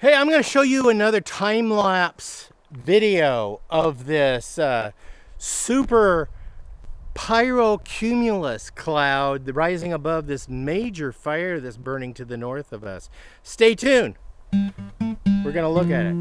Hey, I'm going to show you another time-lapse video of this super pyrocumulus cloud rising above this major fire that's burning to the north of us. Stay tuned. We're going to look at it.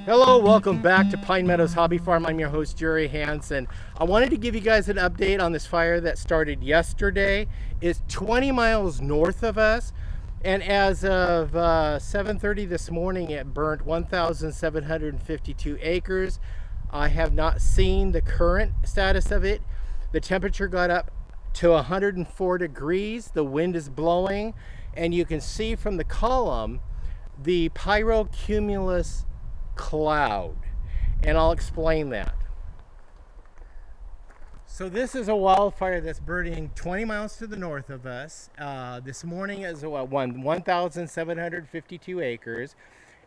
Hello, welcome back to Pine Meadows Hobby Farm. I'm your host, Jerry Hansen. I wanted to give you guys an update on this fire that started yesterday. It's 20 miles north of us, and as of 7:30 this morning, it burnt 1,752 acres. I have not seen the current status of it. The temperature got up to 104 degrees. The wind is blowing, and you can see from the column the pyrocumulus cloud, and I'll explain that. So this is a wildfire that's burning 20 miles to the north of us. This morning is 1,752 acres.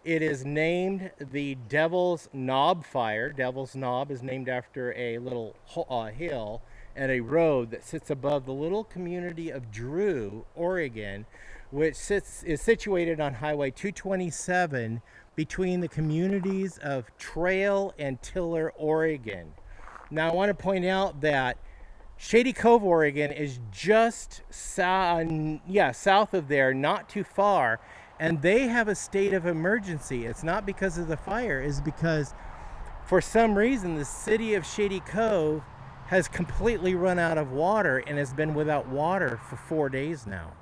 It is named the Devil's Knob Fire. Devil's Knob is named after a little hill and a road that sits above the little community of Drew, Oregon, which is situated on Highway 227 between the communities of Trail and Tiller, Oregon. Now I want to point out that Shady Cove, Oregon is just south of there, not too far, and they have a state of emergency. It's not because of the fire, it's because for some reason the city of Shady Cove has completely run out of water and has been without water for 4 days now.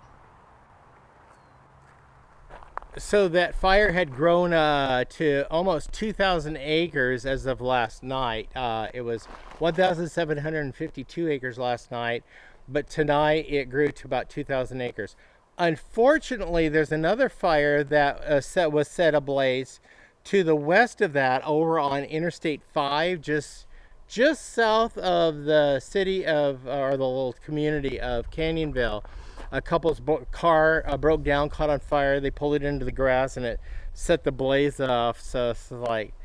So that fire had grown to almost 2,000 acres as of last night. It was 1,752 acres last night, but tonight it grew to about 2,000 acres. Unfortunately, there's another fire that was set ablaze to the west of that, over on Interstate 5, just south of the city of, or the little community of Canyonville. A couple's car broke down, caught on fire. They pulled it into the grass and it set the blaze off. So it's like,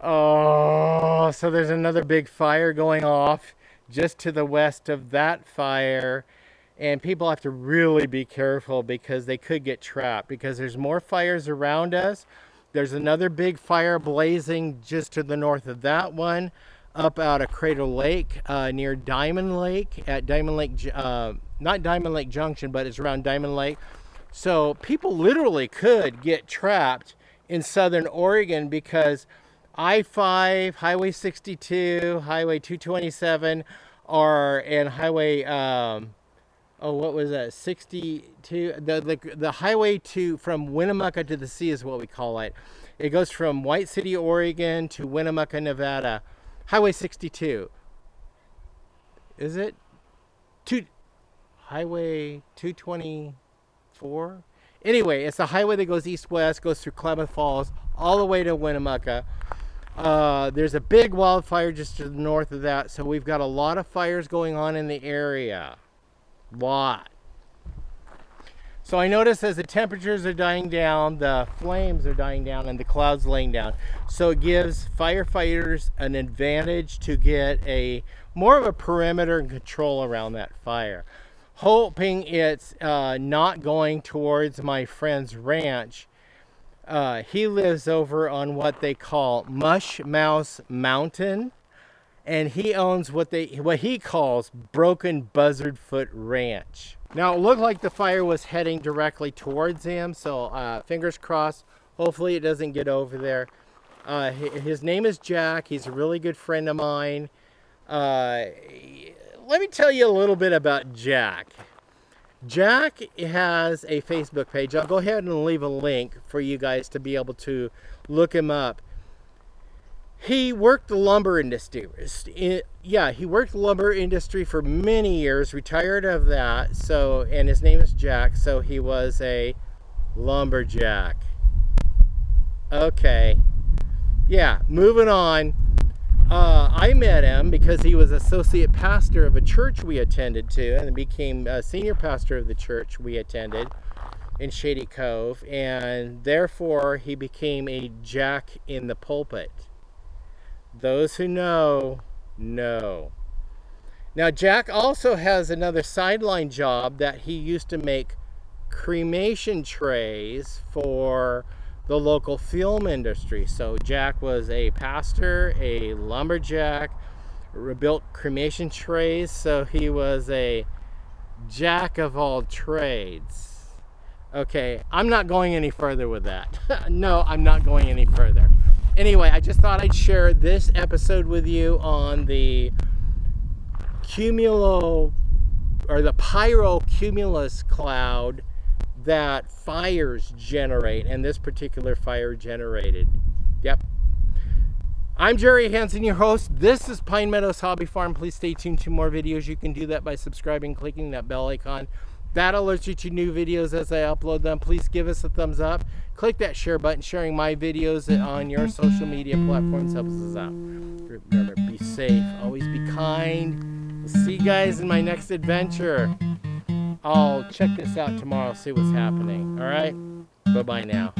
oh, so there's another big fire going off just to the west of that fire. And people have to really be careful because they could get trapped, because there's more fires around us. There's another big fire blazing just to the north of that one, up out of Crater Lake, near Diamond Lake, at Diamond Lake, not Diamond Lake Junction, but it's around Diamond Lake. So people literally could get trapped in southern Oregon because I-5, Highway 62, Highway 227, and Highway, what was that, 62? The highway from Winnemucca to the sea is what we call it. It goes from White City, Oregon to Winnemucca, Nevada. Highway 62. Is it? Highway 224? Anyway, it's the highway that goes east-west, goes through Klamath Falls, all the way to Winnemucca. There's a big wildfire just to the north of that, so we've got a lot of fires going on in the area. Lot. So I notice as the temperatures are dying down, the flames are dying down and the clouds laying down. So it gives firefighters an advantage to get more of a perimeter and control around that fire. Hoping it's not going towards my friend's ranch. He lives over on what they call Mush Mouse Mountain, and he owns what he calls Broken Buzzard Foot Ranch. Now it looked like the fire was heading directly towards him, so fingers crossed, hopefully it doesn't get over there. His name is Jack. He's a really good friend of mine. Let me tell you a little bit about Jack. Jack has a Facebook page. I'll go ahead and leave a link for you guys to be able to look him up. He worked the lumber industry. Yeah, he worked the lumber industry for many years, retired of that. So, and his name is Jack, so he was a lumberjack. Okay. Yeah, moving on. I met him because he was associate pastor of a church we attended to, and became a senior pastor of the church we attended in Shady Cove, and therefore he became a jack in the pulpit. Those who know. Now, Jack also has another sideline job that he used to make cremation trays for the local film industry. So Jack was a pastor, a lumberjack, rebuilt cremation trays, so he was a jack of all trades. Okay, I'm not going any further with that. No, I'm not going any further. Anyway, I just thought I'd share this episode with you on the the pyrocumulus cloud that fires generate, and this particular fire generated. Yep. I'm Jerry Hansen, your host. This is Pine Meadows Hobby Farm. Please stay tuned to more videos. You can do that by subscribing, clicking that bell icon. That alerts you to new videos as I upload them. Please give us a thumbs up. Click that share button. Sharing my videos on your social media platforms helps us out. Remember, be safe. Always be kind. We'll see you guys in my next adventure. I'll check this out tomorrow, see what's happening. All right? Bye-bye now.